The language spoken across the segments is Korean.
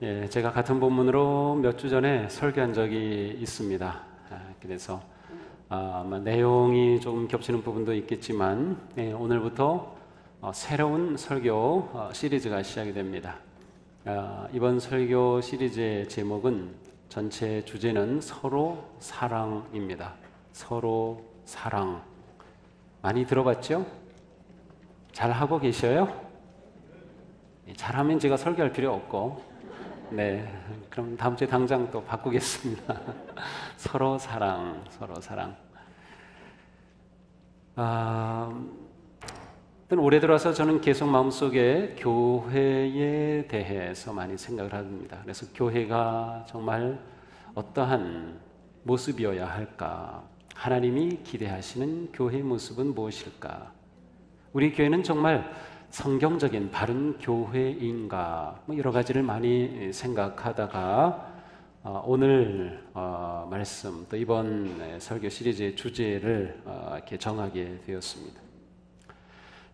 제가 같은 본문으로 몇 주 전에 설교한 적이 있습니다. 그래서 아마 내용이 조금 겹치는 부분도 있겠지만 오늘부터 새로운 설교 시리즈가 시작이 됩니다. 이번 설교 시리즈의 제목은 전체 주제는 서로 사랑입니다. 서로 사랑. 많이 들어봤죠? 잘하고 계셔요? 잘하면 제가 설교할 필요 없고, 그럼 다음 주에 당장 또 바꾸겠습니다. 서로 사랑, 서로 사랑. 올해 들어서 저는 계속 마음속에 교회에 대해서 많이 생각을 합니다. 그래서 교회가 정말 어떠한 모습이어야 할까? 하나님이 기대하시는 교회의 모습은 무엇일까? 우리 교회는 정말 성경적인 바른 교회인가? 여러 가지를 많이 생각하다가 오늘 말씀, 또 이번 설교 시리즈의 주제를 이렇게 정하게 되었습니다.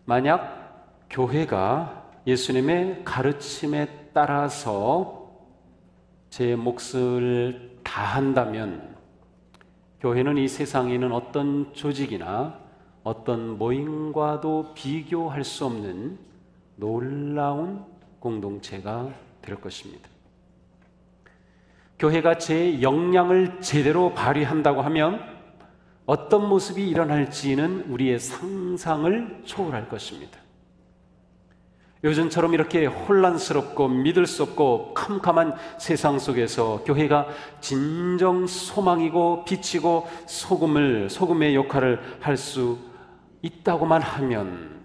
만약 교회가 예수님의 가르침에 따라서 제 몫을 다한다면 교회는 이 세상에 있는 어떤 조직이나 어떤 모임과도 비교할 수 없는 놀라운 공동체가 될 것입니다. 교회가 제 역량을 제대로 발휘한다고 하면 어떤 모습이 일어날지는 우리의 상상을 초월할 것입니다. 요즘처럼 이렇게 혼란스럽고 믿을 수 없고 캄캄한 세상 속에서 교회가 진정 소망이고 빛이고 소금의 역할을 할 수 있다고만 하면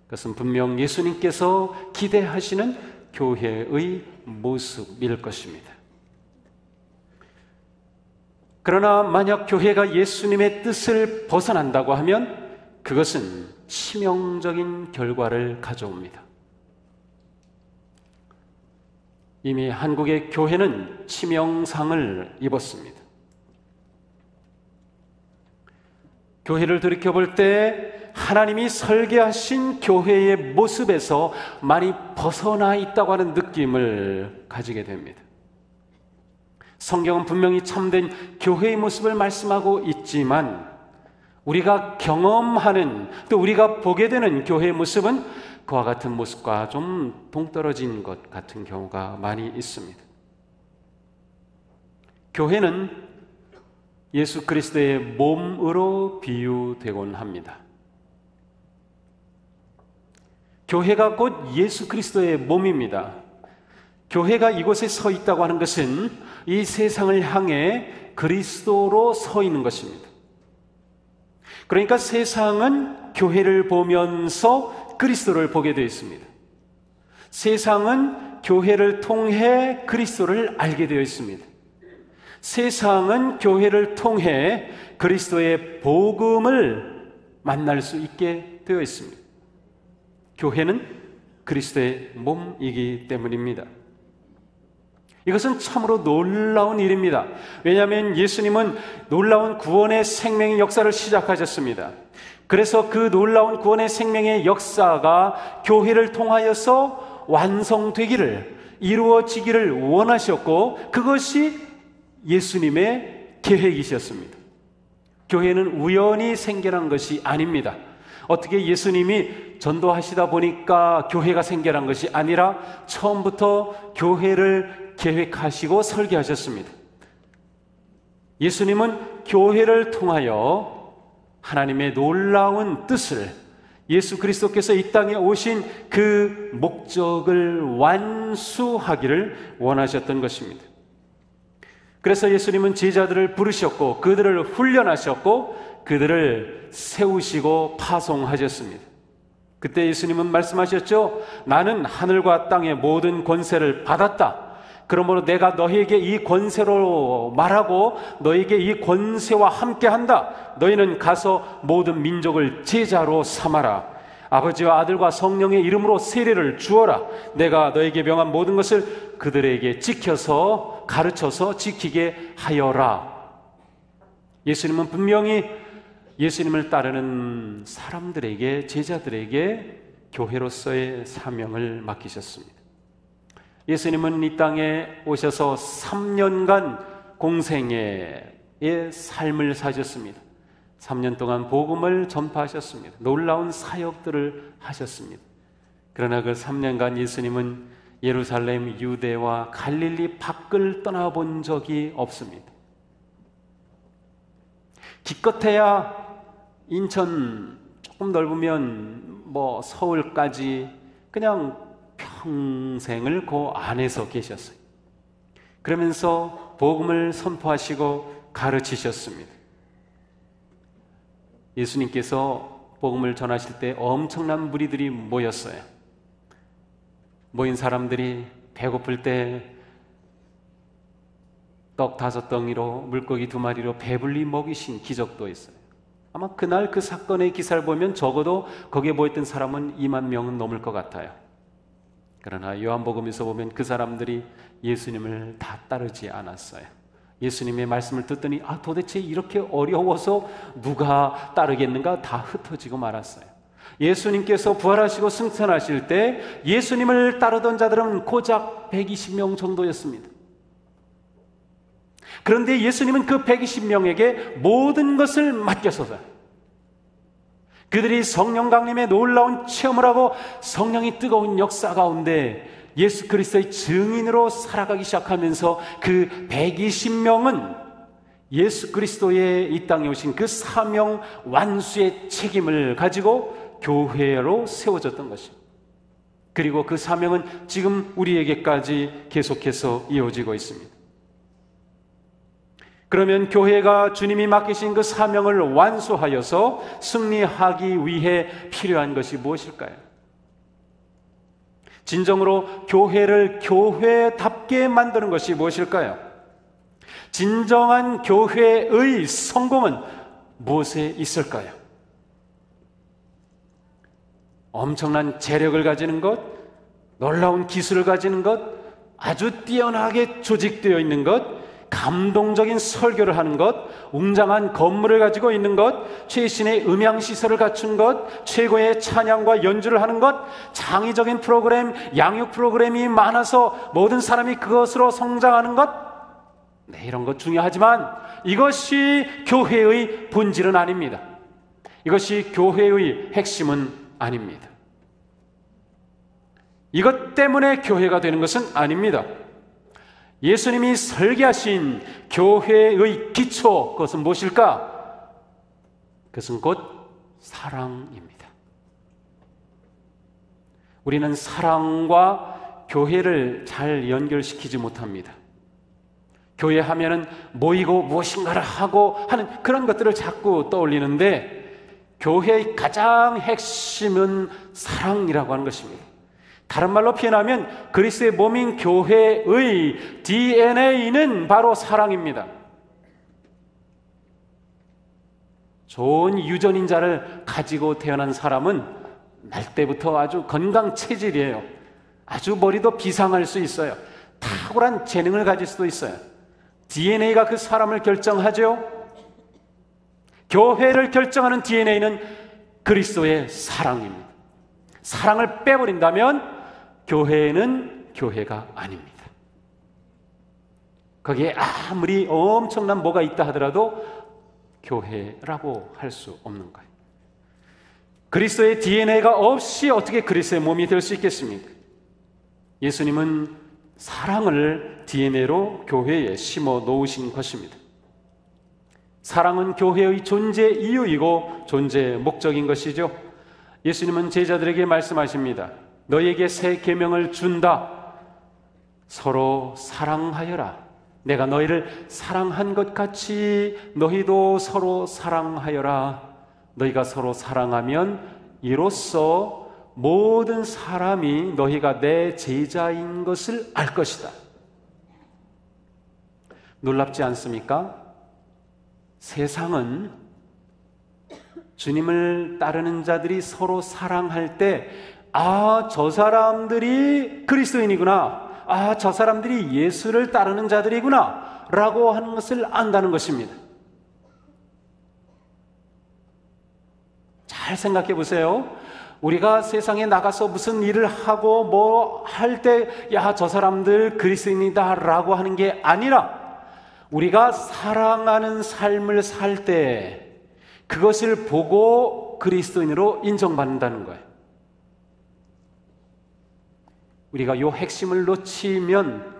그것은 분명 예수님께서 기대하시는 교회의 모습일 것입니다. 그러나 만약 교회가 예수님의 뜻을 벗어난다고 하면 그것은 치명적인 결과를 가져옵니다. 이미 한국의 교회는 치명상을 입었습니다. 교회를 돌이켜볼 때 하나님이 설계하신 교회의 모습에서 많이 벗어나 있다고 하는 느낌을 가지게 됩니다. 성경은 분명히 참된 교회의 모습을 말씀하고 있지만 우리가 경험하는, 또 우리가 보게 되는 교회의 모습은 그와 같은 모습과 좀 동떨어진 것 같은 경우가 많이 있습니다. 교회는 예수 그리스도의 몸으로 비유되곤 합니다. 교회가 곧 예수 그리스도의 몸입니다. 교회가 이곳에 서 있다고 하는 것은 이 세상을 향해 그리스도로 서 있는 것입니다. 그러니까 세상은 교회를 보면서 그리스도를 보게 되어 있습니다. 세상은 교회를 통해 그리스도를 알게 되어 있습니다. 세상은 교회를 통해 그리스도의 복음을 만날 수 있게 되어 있습니다. 교회는 그리스도의 몸이기 때문입니다. 이것은 참으로 놀라운 일입니다. 왜냐하면 예수님은 놀라운 구원의 생명의 역사를 시작하셨습니다. 그래서 그 놀라운 구원의 생명의 역사가 교회를 통하여서 완성되기를, 이루어지기를 원하셨고 그것이 예수님의 계획이셨습니다. 교회는 우연히 생겨난 것이 아닙니다. 어떻게 예수님이 전도하시다 보니까 교회가 생겨난 것이 아니라 처음부터 교회를 계획하시고 설계하셨습니다. 예수님은 교회를 통하여 하나님의 놀라운 뜻을, 예수 그리스도께서 이 땅에 오신 그 목적을 완수하기를 원하셨던 것입니다. 그래서 예수님은 제자들을 부르셨고 그들을 훈련하셨고 그들을 세우시고 파송하셨습니다. 그때 예수님은 말씀하셨죠. 나는 하늘과 땅의 모든 권세를 받았다. 그러므로 내가 너희에게 이 권세로 말하고 너희에게 이 권세와 함께한다. 너희는 가서 모든 민족을 제자로 삼아라. 아버지와 아들과 성령의 이름으로 세례를 주어라. 내가 너에게 명한 모든 것을 그들에게 지켜서 가르쳐서 지키게 하여라. 예수님은 분명히 예수님을 따르는 사람들에게, 제자들에게 교회로서의 사명을 맡기셨습니다. 예수님은 이 땅에 오셔서 3년간 공생애의 삶을 사셨습니다. 3년 동안 복음을 전파하셨습니다. 놀라운 사역들을 하셨습니다. 그러나 그 3년간 예수님은 예루살렘, 유대와 갈릴리 밖을 떠나본 적이 없습니다. 기껏해야 인천 조금 넓으면 서울까지 그냥 평생을 그 안에서 계셨어요. 그러면서 복음을 선포하시고 가르치셨습니다. 예수님께서 복음을 전하실 때 엄청난 무리들이 모였어요. 모인 사람들이 배고플 때 떡 5덩이로 물고기 2마리로 배불리 먹이신 기적도 있어요. 아마 그날 그 사건의 기사를 보면 적어도 거기에 모였던 사람은 2만 명은 넘을 것 같아요. 그러나 요한복음에서 보면 그 사람들이 예수님을 다 따르지 않았어요. 예수님의 말씀을 듣더니 도대체 이렇게 어려워서 누가 따르겠는가 다 흩어지고 말았어요. 예수님께서 부활하시고 승천하실 때 예수님을 따르던 자들은 고작 120명 정도였습니다. 그런데 예수님은 그 120명에게 모든 것을 맡겼어요. 그들이 성령 강림의 놀라운 체험을 하고 성령이 뜨거운 역사 가운데 예수 그리스도의 증인으로 살아가기 시작하면서 그 120명은 예수 그리스도의 이 땅에 오신 그 사명 완수의 책임을 가지고 교회로 세워졌던 것입니다. 그리고 그 사명은 지금 우리에게까지 계속해서 이어지고 있습니다. 그러면 교회가 주님이 맡기신 그 사명을 완수하여서 승리하기 위해 필요한 것이 무엇일까요? 진정으로 교회를 교회답게 만드는 것이 무엇일까요? 진정한 교회의 성공은 무엇에 있을까요? 엄청난 재력을 가지는 것, 놀라운 기술을 가지는 것, 아주 뛰어나게 조직되어 있는 것, 감동적인 설교를 하는 것, 웅장한 건물을 가지고 있는 것, 최신의 음향시설을 갖춘 것, 최고의 찬양과 연주를 하는 것, 창의적인 프로그램, 양육 프로그램이 많아서 모든 사람이 그것으로 성장하는 것, 이런 것 중요하지만 이것이 교회의 본질은 아닙니다. 이것이 교회의 핵심은 아닙니다. 이것 때문에 교회가 되는 것은 아닙니다. 예수님이 설계하신 교회의 기초, 그것은 무엇일까? 그것은 곧 사랑입니다. 우리는 사랑과 교회를 잘 연결시키지 못합니다. 교회 하면은 모이고 무엇인가를 하고 하는 그런 것들을 자꾸 떠올리는데 교회의 가장 핵심은 사랑이라고 하는 것입니다. 다른 말로 표현하면 그리스도의 몸인 교회의 DNA는 바로 사랑입니다. 좋은 유전인자를 가지고 태어난 사람은 날 때부터 아주 건강 체질이에요. 아주 머리도 비상할 수 있어요. 탁월한 재능을 가질 수도 있어요. DNA가 그 사람을 결정하죠. 교회를 결정하는 DNA는 그리스도의 사랑입니다. 사랑을 빼버린다면 교회는 교회가 아닙니다. 거기에 아무리 엄청난 뭐가 있다 하더라도 교회라고 할 수 없는 거예요. 그리스도의 DNA가 없이 어떻게 그리스도의 몸이 될 수 있겠습니까? 예수님은 사랑을 DNA로 교회에 심어 놓으신 것입니다. 사랑은 교회의 존재 이유이고 존재 목적인 것이죠. 예수님은 제자들에게 말씀하십니다. 너희에게 새 계명을 준다. 서로 사랑하여라. 내가 너희를 사랑한 것 같이 너희도 서로 사랑하여라. 너희가 서로 사랑하면 이로써 모든 사람이 너희가 내 제자인 것을 알 것이다. 놀랍지 않습니까? 세상은 주님을 따르는 자들이 서로 사랑할 때 저 사람들이 그리스도인이구나, 저 사람들이 예수를 따르는 자들이구나 라고 하는 것을 안다는 것입니다. 잘 생각해 보세요. 우리가 세상에 나가서 무슨 일을 하고 뭐 할 때 야, 저 사람들 그리스도인이다 라고 하는 게 아니라 우리가 사랑하는 삶을 살 때 그것을 보고 그리스도인으로 인정받는다는 거예요. 우리가 이 핵심을 놓치면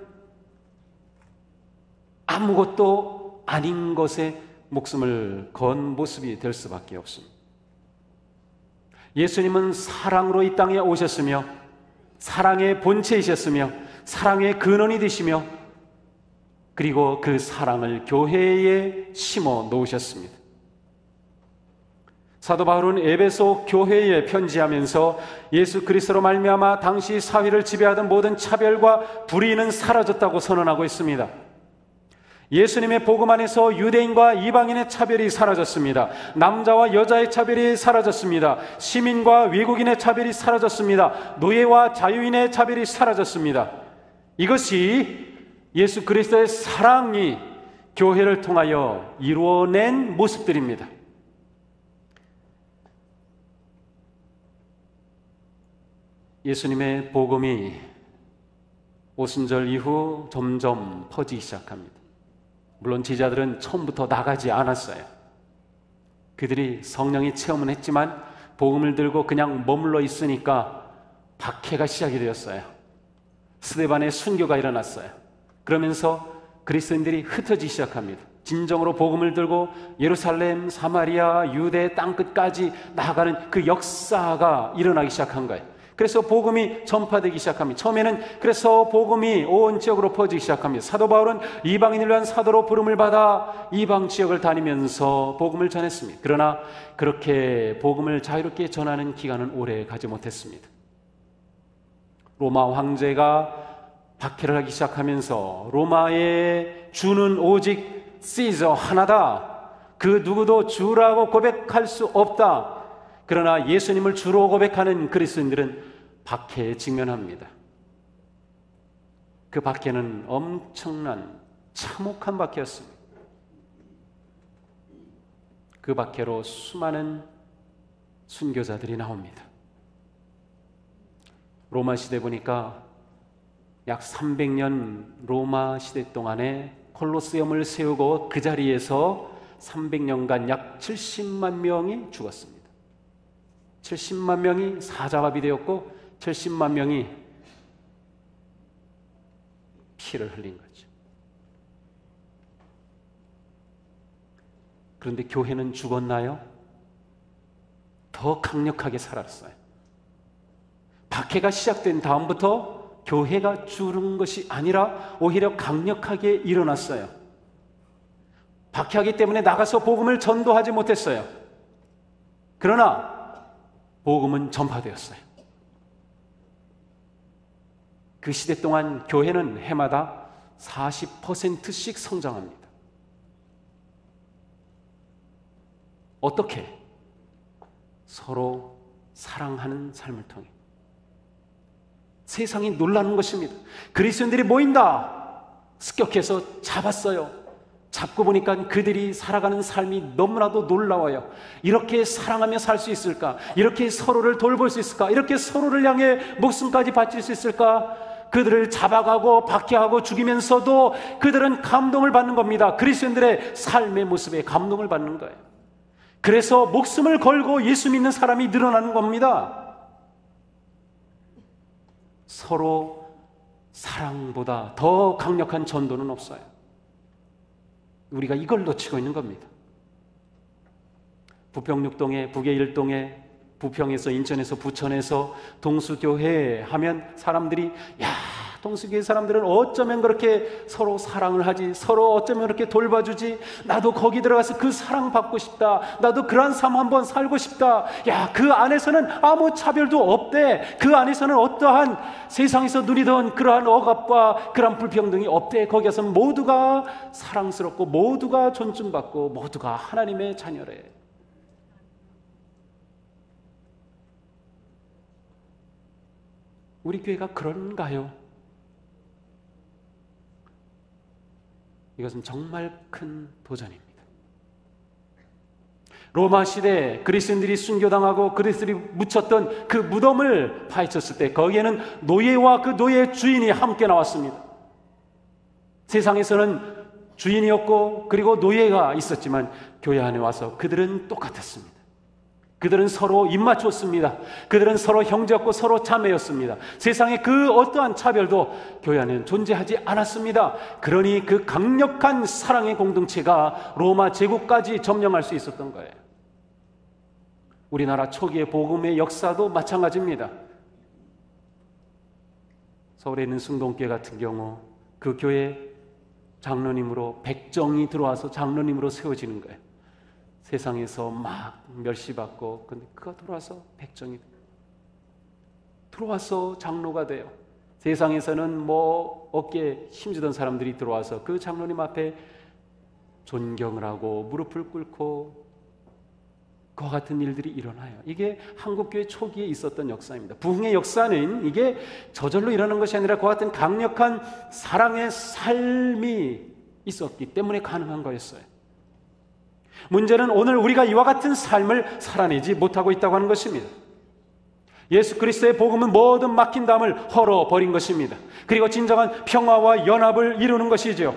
아무것도 아닌 것에 목숨을 건 모습이 될 수밖에 없습니다. 예수님은 사랑으로 이 땅에 오셨으며 사랑의 본체이셨으며 사랑의 근원이 되시며 그리고 그 사랑을 교회에 심어 놓으셨습니다. 사도 바울은 에베소 교회에 편지하면서 예수 그리스도로 말미암아 당시 사회를 지배하던 모든 차별과 불의는 사라졌다고 선언하고 있습니다. 예수님의 복음 안에서 유대인과 이방인의 차별이 사라졌습니다. 남자와 여자의 차별이 사라졌습니다. 시민과 외국인의 차별이 사라졌습니다. 노예와 자유인의 차별이 사라졌습니다. 이것이 예수 그리스도의 사랑이 교회를 통하여 이루어낸 모습들입니다. 예수님의 복음이 오순절 이후 점점 퍼지기 시작합니다. 물론 제자들은 처음부터 나가지 않았어요. 그들이 성령의 체험은 했지만 복음을 들고 그냥 머물러 있으니까 박해가 시작이 되었어요. 스데반의 순교가 일어났어요. 그러면서 그리스도인들이 흩어지기 시작합니다. 진정으로 복음을 들고 예루살렘, 사마리아, 유대 땅끝까지 나아가는 그 역사가 일어나기 시작한 거예요. 그래서 복음이 전파되기 시작합니다. 처음에는 그래서 복음이 온 지역으로 퍼지기 시작합니다. 사도 바울은 이방인을 위한 사도로 부름을 받아 이방 지역을 다니면서 복음을 전했습니다. 그러나 그렇게 복음을 자유롭게 전하는 기간은 오래 가지 못했습니다. 로마 황제가 박해를 하기 시작하면서 로마의 주는 오직 시저 하나다. 그 누구도 주라고 고백할 수 없다. 그러나 예수님을 주로 고백하는 그리스도인들은 박해에 직면합니다. 그 박해는 엄청난 참혹한 박해였습니다. 그 박해로 수많은 순교자들이 나옵니다. 로마 시대 보니까 약 300년 로마 시대 동안에 콜로세움을 세우고 그 자리에서 300년간 약 70만 명이 죽었습니다. 70만 명이 사자밥이 되었고 70만 명이 피를 흘린 거죠. 그런데 교회는 죽었나요? 더 강력하게 살았어요. 박해가 시작된 다음부터 교회가 죽은 것이 아니라 오히려 강력하게 일어났어요. 박해하기 때문에 나가서 복음을 전도하지 못했어요. 그러나 복음은 전파되었어요. 그 시대 동안 교회는 해마다 40%씩 성장합니다. 어떻게? 서로 사랑하는 삶을 통해. 세상이 놀라는 것입니다. 그리스도인들이 모인다. 습격해서 잡았어요. 잡고 보니까 그들이 살아가는 삶이 너무나도 놀라워요. 이렇게 사랑하며 살 수 있을까? 이렇게 서로를 돌볼 수 있을까? 이렇게 서로를 향해 목숨까지 바칠 수 있을까? 그들을 잡아가고 박해하고 죽이면서도 그들은 감동을 받는 겁니다. 그리스도인들의 삶의 모습에 감동을 받는 거예요. 그래서 목숨을 걸고 예수 믿는 사람이 늘어나는 겁니다. 서로 사랑보다 더 강력한 전도는 없어요. 우리가 이걸 놓치고 있는 겁니다. 부평 6동에, 북의 1동에, 부평에서, 인천에서, 부천에서 동수교회 하면 사람들이 야, 동수교회 사람들은 어쩌면 그렇게 서로 사랑을 하지, 서로 어쩌면 그렇게 돌봐주지, 나도 거기 들어가서 그 사랑 받고 싶다, 나도 그런 삶 한번 살고 싶다. 야, 그 안에서는 아무 차별도 없대. 그 안에서는 어떠한 세상에서 누리던 그러한 억압과 그러한 불평등이 없대. 거기에서 모두가 사랑스럽고 모두가 존중받고 모두가 하나님의 자녀래. 우리 교회가 그런가요? 이것은 정말 큰 도전입니다. 로마 시대 그리스인들이 순교당하고 그리스인들이 묻혔던 그 무덤을 파헤쳤을 때 거기에는 노예와 그 노예의 주인이 함께 나왔습니다. 세상에서는 주인이었고 그리고 노예가 있었지만 교회 안에 와서 그들은 똑같았습니다. 그들은 서로 입맞췄습니다. 그들은 서로 형제였고 서로 자매였습니다. 세상에 그 어떠한 차별도 교회 안에는 존재하지 않았습니다. 그러니 그 강력한 사랑의 공동체가 로마 제국까지 점령할 수 있었던 거예요. 우리나라 초기의 복음의 역사도 마찬가지입니다. 서울에 있는 승동교회 같은 경우 그 교회 장로님으로 백정이 들어와서 장로님으로 세워지는 거예요. 세상에서 막 멸시받고 근데 그가 들어와서 백정이 들어와서 장로가 돼요. 세상에서는 뭐 어깨에 힘주던 사람들이 들어와서 그 장로님 앞에 존경을 하고 무릎을 꿇고 그와 같은 일들이 일어나요. 이게 한국교회 초기에 있었던 역사입니다. 부흥의 역사는 이게 저절로 일어나는 것이 아니라 그와 같은 강력한 사랑의 삶이 있었기 때문에 가능한 거였어요. 문제는 오늘 우리가 이와 같은 삶을 살아내지 못하고 있다고 하는 것입니다. 예수 그리스도의 복음은 모든 막힌 담을 헐어버린 것입니다. 그리고 진정한 평화와 연합을 이루는 것이죠.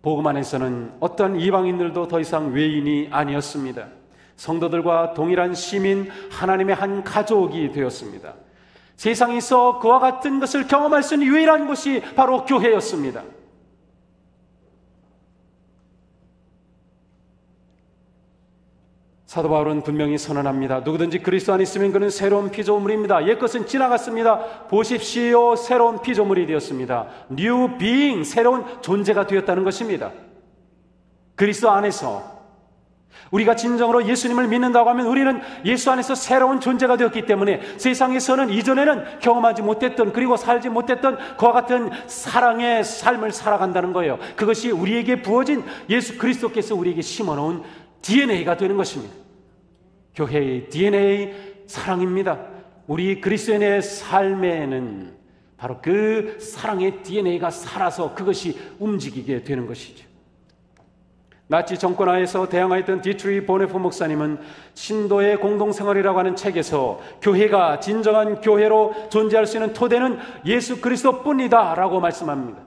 복음 안에서는 어떤 이방인들도 더 이상 외인이 아니었습니다. 성도들과 동일한 시민, 하나님의 한 가족이 되었습니다. 세상에서 그와 같은 것을 경험할 수 있는 유일한 곳이 바로 교회였습니다. 사도 바울은 분명히 선언합니다. 누구든지 그리스도 안에 있으면 그는 새로운 피조물입니다. 옛것은 지나갔습니다. 보십시오, 새로운 피조물이 되었습니다. New being, 새로운 존재가 되었다는 것입니다. 그리스도 안에서 우리가 진정으로 예수님을 믿는다고 하면 우리는 예수 안에서 새로운 존재가 되었기 때문에 세상에서는 이전에는 경험하지 못했던 그리고 살지 못했던 그와 같은 사랑의 삶을 살아간다는 거예요. 그것이 우리에게 부어진 예수 그리스도께서 우리에게 심어놓은 DNA가 되는 것입니다. 교회의 DNA 사랑입니다. 우리 그리스도인의 삶에는 바로 그 사랑의 DNA가 살아서 그것이 움직이게 되는 것이죠. 나치 정권 하에서 대항하였던 디트리 보네프 목사님은 신도의 공동생활이라고 하는 책에서 교회가 진정한 교회로 존재할 수 있는 토대는 예수 그리스도뿐이다 라고 말씀합니다.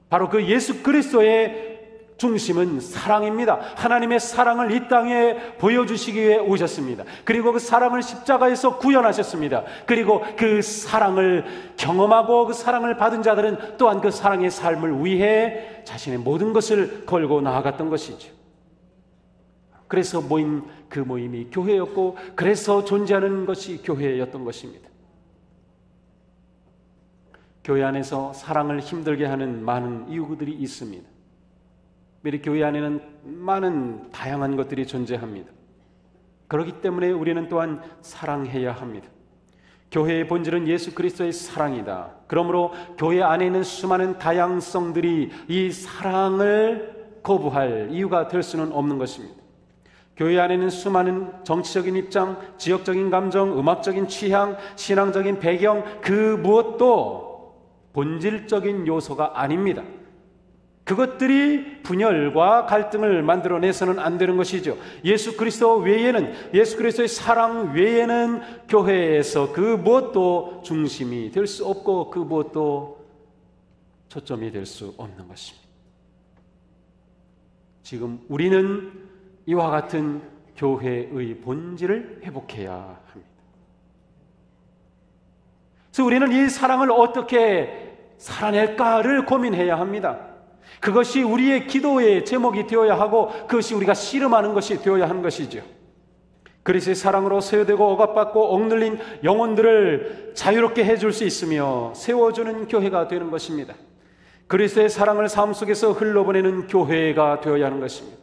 바로 그 예수 그리스도의 중심은 사랑입니다. 하나님의 사랑을 이 땅에 보여주시기 위해 오셨습니다. 그리고 그 사랑을 십자가에서 구현하셨습니다. 그리고 그 사랑을 경험하고 그 사랑을 받은 자들은 또한 그 사랑의 삶을 위해 자신의 모든 것을 걸고 나아갔던 것이죠. 그래서 모인 그 모임이 교회였고 그래서 존재하는 것이 교회였던 것입니다. 교회 안에서 사랑을 힘들게 하는 많은 이유들이 있습니다. 우리 교회 안에는 많은 다양한 것들이 존재합니다. 그렇기 때문에 우리는 또한 사랑해야 합니다. 교회의 본질은 예수 그리스도의 사랑이다. 그러므로 교회 안에 있는 수많은 다양성들이 이 사랑을 거부할 이유가 될 수는 없는 것입니다. 교회 안에는 수많은 정치적인 입장, 지역적인 감정, 음악적인 취향, 신앙적인 배경 그 무엇도 본질적인 요소가 아닙니다. 그것들이 분열과 갈등을 만들어내서는 안 되는 것이죠. 예수 그리스도 외에는, 예수 그리스도의 사랑 외에는 교회에서 그 무엇도 중심이 될 수 없고 그 무엇도 초점이 될 수 없는 것입니다. 지금 우리는 이와 같은 교회의 본질을 회복해야 합니다. 그래서 우리는 이 사랑을 어떻게 살아낼까를 고민해야 합니다. 그것이 우리의 기도의 제목이 되어야 하고 그것이 우리가 씨름하는 것이 되어야 하는 것이죠. 그리스도의 사랑으로 소유되고 억압받고 억눌린 영혼들을 자유롭게 해줄 수 있으며 세워주는 교회가 되는 것입니다. 그리스도의 사랑을 삶 속에서 흘러보내는 교회가 되어야 하는 것입니다.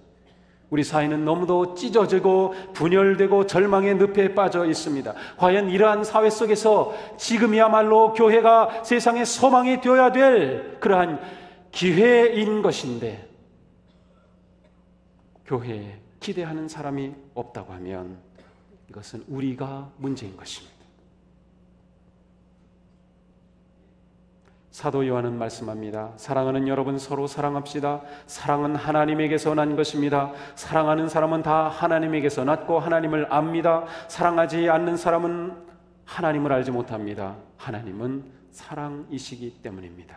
우리 사회는 너무도 찢어지고 분열되고 절망의 늪에 빠져 있습니다. 과연 이러한 사회 속에서 지금이야말로 교회가 세상의 소망이 되어야 될 그러한 기회인 것인데 교회에 기대하는 사람이 없다고 하면 이것은 우리가 문제인 것입니다. 사도 요한은 말씀합니다. 사랑하는 여러분, 서로 사랑합시다. 사랑은 하나님에게서 난 것입니다. 사랑하는 사람은 다 하나님에게서 났고 하나님을 압니다. 사랑하지 않는 사람은 하나님을 알지 못합니다. 하나님은 사랑이시기 때문입니다.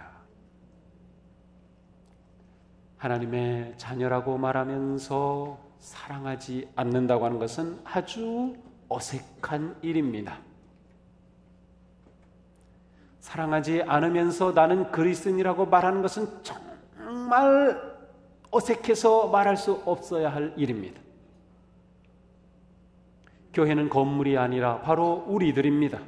하나님의 자녀라고 말하면서 사랑하지 않는다고 하는 것은 아주 어색한 일입니다. 사랑하지 않으면서 나는 그리스도인이라고 말하는 것은 정말 어색해서 말할 수 없어야 할 일입니다. 교회는 건물이 아니라 바로 우리들입니다.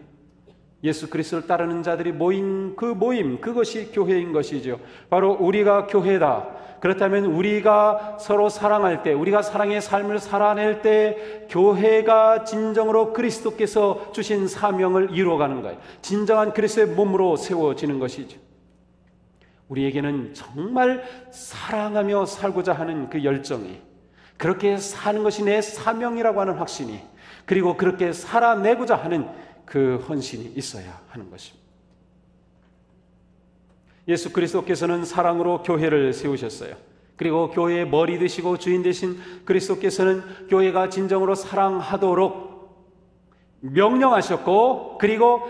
예수 그리스도를 따르는 자들이 모인 그 모임, 그것이 교회인 것이죠. 바로 우리가 교회다. 그렇다면 우리가 서로 사랑할 때, 우리가 사랑의 삶을 살아낼 때 교회가 진정으로 그리스도께서 주신 사명을 이루어가는 거예요. 진정한 그리스도의 몸으로 세워지는 것이죠. 우리에게는 정말 사랑하며 살고자 하는 그 열정이, 그렇게 사는 것이 내 사명이라고 하는 확신이, 그리고 그렇게 살아내고자 하는 그 헌신이 있어야 하는 것입니다. 예수 그리스도께서는 사랑으로 교회를 세우셨어요. 그리고 교회의 머리 되시고 주인 되신 그리스도께서는 교회가 진정으로 사랑하도록 명령하셨고, 그리고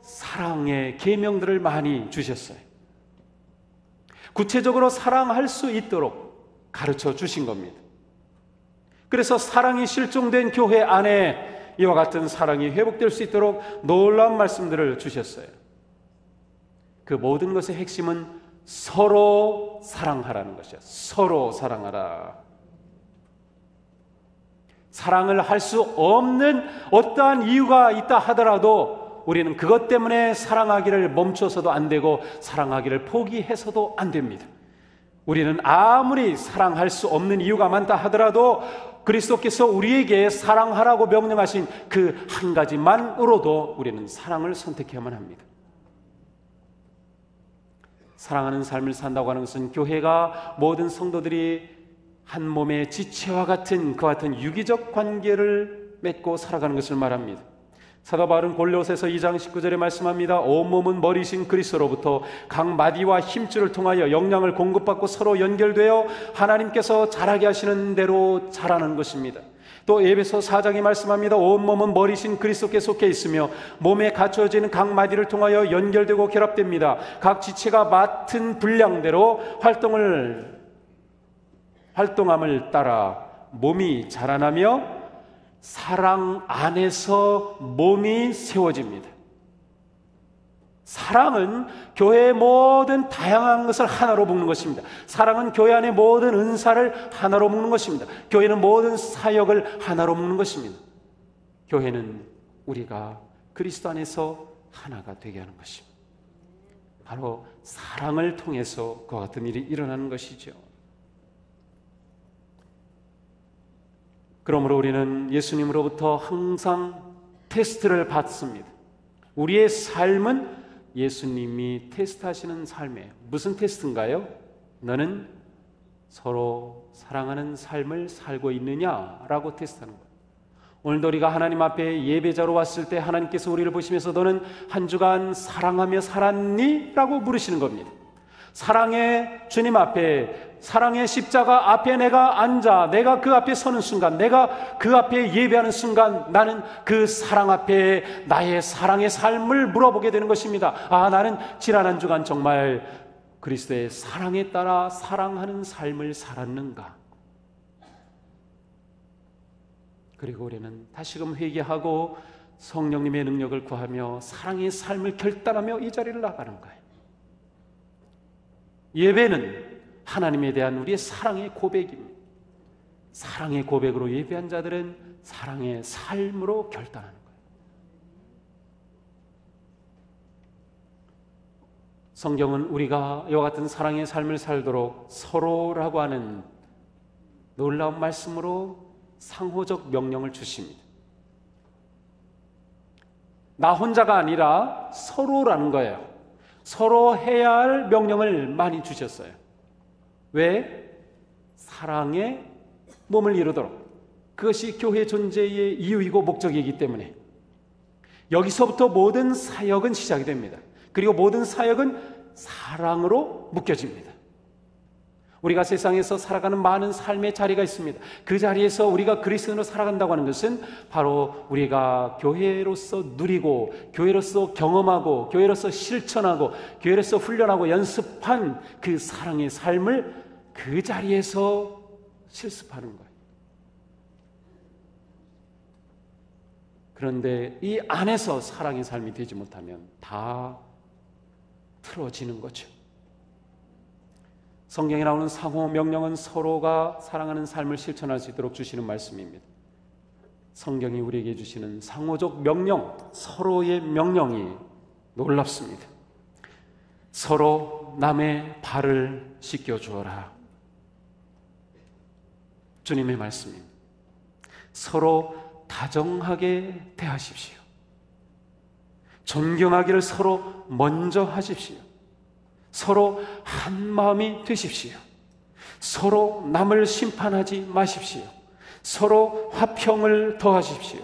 사랑의 계명들을 많이 주셨어요. 구체적으로 사랑할 수 있도록 가르쳐 주신 겁니다. 그래서 사랑이 실종된 교회 안에 이와 같은 사랑이 회복될 수 있도록 놀라운 말씀들을 주셨어요. 그 모든 것의 핵심은 서로 사랑하라는 것이야. 서로 사랑하라. 사랑을 할 수 없는 어떠한 이유가 있다 하더라도 우리는 그것 때문에 사랑하기를 멈춰서도 안 되고 사랑하기를 포기해서도 안 됩니다. 우리는 아무리 사랑할 수 없는 이유가 많다 하더라도 그리스도께서 우리에게 사랑하라고 명령하신 그 한 가지만으로도 우리는 사랑을 선택해야만 합니다. 사랑하는 삶을 산다고 하는 것은 교회가 모든 성도들이 한 몸의 지체와 같은 그 같은 유기적 관계를 맺고 살아가는 것을 말합니다. 사도 바울은 골로새서 2장 19절에 말씀합니다. 온몸은 머리신 그리스도로부터 각 마디와 힘줄을 통하여 영양을 공급받고 서로 연결되어 하나님께서 자라게 하시는 대로 자라는 것입니다. 또 에베소 4장이 말씀합니다. 온몸은 머리신 그리스도께 속해 있으며 몸에 갖춰지는 각 마디를 통하여 연결되고 결합됩니다. 각 지체가 맡은 분량대로 활동함을 따라 몸이 자라나며 사랑 안에서 몸이 세워집니다. 사랑은 교회의 모든 다양한 것을 하나로 묶는 것입니다. 사랑은 교회 안의 모든 은사를 하나로 묶는 것입니다. 교회는 모든 사역을 하나로 묶는 것입니다. 교회는 우리가 그리스도 안에서 하나가 되게 하는 것입니다. 바로 사랑을 통해서 그와 같은 일이 일어나는 것이죠. 그러므로 우리는 예수님으로부터 항상 테스트를 받습니다. 우리의 삶은 예수님이 테스트하시는 삶이에요. 무슨 테스트인가요? 너는 서로 사랑하는 삶을 살고 있느냐라고 테스트하는 거예요. 오늘도 우리가 하나님 앞에 예배자로 왔을 때 하나님께서 우리를 보시면서 너는 한 주간 사랑하며 살았니? 라고 물으시는 겁니다. 사랑의 주님 앞에, 사랑의 십자가 앞에 내가 앉아 내가 그 앞에 서는 순간, 내가 그 앞에 예배하는 순간 나는 그 사랑 앞에 나의 사랑의 삶을 물어보게 되는 것입니다. 아, 나는 지난 한 주간 정말 그리스도의 사랑에 따라 사랑하는 삶을 살았는가? 그리고 우리는 다시금 회개하고 성령님의 능력을 구하며 사랑의 삶을 결단하며 이 자리를 나가는 거예요. 예배는 하나님에 대한 우리의 사랑의 고백입니다. 사랑의 고백으로 예배한 자들은 사랑의 삶으로 결단하는 거예요. 성경은 우리가 이와 같은 사랑의 삶을 살도록 서로라고 하는 놀라운 말씀으로 상호적 명령을 주십니다. 나 혼자가 아니라 서로라는 거예요. 서로 해야 할 명령을 많이 주셨어요. 왜? 사랑의 몸을 이루도록. 그것이 교회 존재의 이유이고 목적이기 때문에 여기서부터 모든 사역은 시작이 됩니다. 그리고 모든 사역은 사랑으로 묶여집니다. 우리가 세상에서 살아가는 많은 삶의 자리가 있습니다. 그 자리에서 우리가 그리스도인으로 살아간다고 하는 것은 바로 우리가 교회로서 누리고, 교회로서 경험하고, 교회로서 실천하고, 교회로서 훈련하고 연습한 그 사랑의 삶을 그 자리에서 실습하는 거예요. 그런데 이 안에서 사랑의 삶이 되지 못하면 다 틀어지는 거죠. 성경에 나오는 상호 명령은 서로가 사랑하는 삶을 실천할 수 있도록 주시는 말씀입니다. 성경이 우리에게 주시는 상호적 명령, 서로의 명령이 놀랍습니다. 서로 남의 발을 씻겨주어라. 주님의 말씀입니다. 서로 다정하게 대하십시오. 존경하기를 서로 먼저 하십시오. 서로 한 마음이 되십시오. 서로 남을 심판하지 마십시오. 서로 화평을 더하십시오.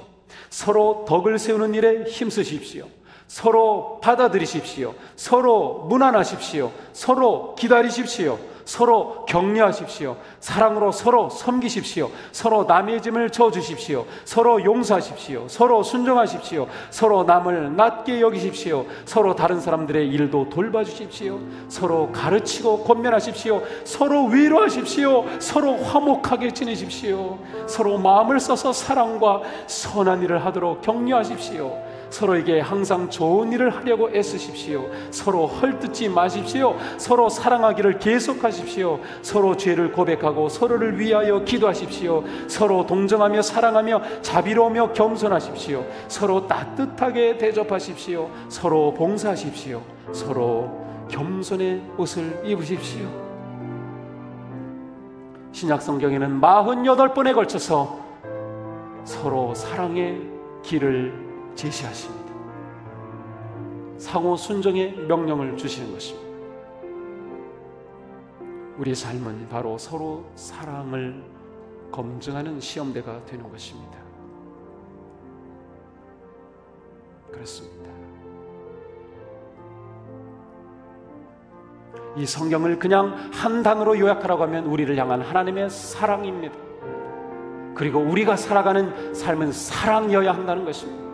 서로 덕을 세우는 일에 힘쓰십시오. 서로 받아들이십시오. 서로 무난하십시오. 서로 기다리십시오. 서로 격려하십시오. 사랑으로 서로 섬기십시오. 서로 남의 짐을 져주십시오. 서로 용서하십시오. 서로 순종하십시오. 서로 남을 낮게 여기십시오. 서로 다른 사람들의 일도 돌봐주십시오. 서로 가르치고 권면하십시오. 서로 위로하십시오. 서로 화목하게 지내십시오. 서로 마음을 써서 사랑과 선한 일을 하도록 격려하십시오. 서로에게 항상 좋은 일을 하려고 애쓰십시오. 서로 헐뜯지 마십시오. 서로 사랑하기를 계속하십시오. 서로 죄를 고백하고 서로를 위하여 기도하십시오. 서로 동정하며 사랑하며 자비로우며 겸손하십시오. 서로 따뜻하게 대접하십시오. 서로 봉사하십시오. 서로 겸손의 옷을 입으십시오. 신약 성경에는 48번에 걸쳐서 서로 사랑의 길을 제시하십니다. 상호 순종의 명령을 주시는 것입니다. 우리의 삶은 바로 서로 사랑을 검증하는 시험대가 되는 것입니다. 그렇습니다. 이 성경을 그냥 한 단어로 요약하라고 하면 우리를 향한 하나님의 사랑입니다. 그리고 우리가 살아가는 삶은 사랑이어야 한다는 것입니다.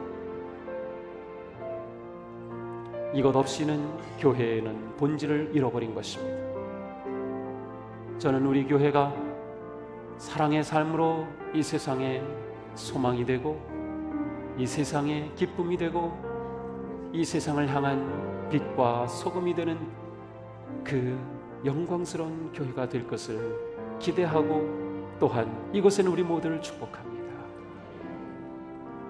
이것 없이는 교회는 본질을 잃어버린 것입니다. 저는 우리 교회가 사랑의 삶으로 이 세상에 소망이 되고, 이 세상에 기쁨이 되고, 이 세상을 향한 빛과 소금이 되는 그 영광스러운 교회가 될 것을 기대하고, 또한 이것에는 우리 모두를 축복합니다.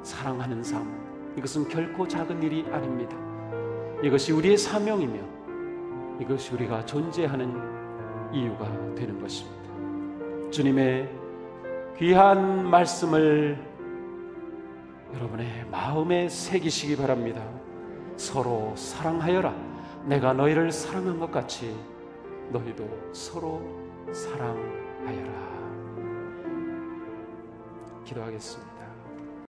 사랑하는 삶, 이것은 결코 작은 일이 아닙니다. 이것이 우리의 사명이며 이것이 우리가 존재하는 이유가 되는 것입니다. 주님의 귀한 말씀을 여러분의 마음에 새기시기 바랍니다. 서로 사랑하여라. 내가 너희를 사랑한 것 같이 너희도 서로 사랑하여라. 기도하겠습니다.